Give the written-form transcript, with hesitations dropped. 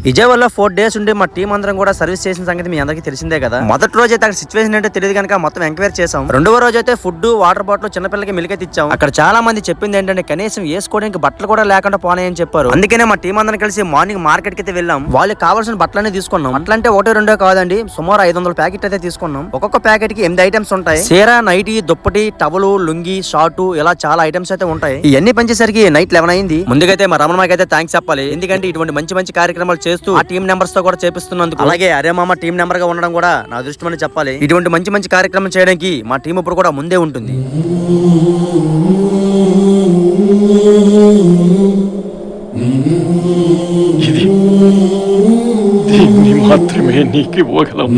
విజయవాడలో 4 days ఉండి మా టీం అందరం కూడా సర్వీస్ చేసిన సంగతి మీ అందరికీ తెలిసిందే కదా. మొదటి రోజు అయితే అక్కడ సిచ్యువేషన్ ఏంటో తెలియదు కనుక మొత్తం ఎంక్వైరీ చేసాం. రెండవ రోజు అయితే ఫుడ్ వాటర్ బాటిల్ చిన్నపిల్లకి మిల్క్ అయితే ఇచ్చాం. అక్కడ చాలా మంది చెప్పింది ఏంటంటే కనీసం వేసుకోవడానికి బట్టలు కూడా లేకుండా పోనాయని చెప్పారు. అందుకనే మా టీం అందరం కలిసి మార్నింగ్ మార్కెట్ కి అయితే వెళ్ళాం. వాళ్ళకి కావాల్సిన బట్టలనే తీసుకున్నాం. అట్లంటే 1-2 కాదండి, సుమారు 500 ప్యాకెట్ అయితే తీసుకున్నాం. ఒక్కొక్క ప్యాకెట్ కి 8 ఐటమ్స్ ఉంటాయి. చీర, నైటీ, దుప్పటి, టవలు, లుంగి, షార్టు ఇలా చాలా ఐటమ్స్ అయితే ఉంటాయి. ఇవన్నీ పంచేసరికి నైట్ 11 అయింది. ముందుకైతే మా రమణకి అయితే థ్యాంక్స్ చెప్పాలి. ఎందుకంటే ఇటువంటి మంచి మంచి కార్యక్రమాలు చేస్తూ ఆ టీం నెంబర్స్ తో కూడా చేపిస్తున్నందుకు. అలాగే అరే మామ టీం నెంబర్ గా ఉండడం కూడా నా అదృష్టం అని చెప్పాలి. ఇటువంటి మంచి మంచి కార్యక్రమం చేయడానికి మా టీం ఇప్పుడు కూడా ముందే ఉంటుంది. దీన్ని మాత్రమే నీకు ఇవ్వగలం.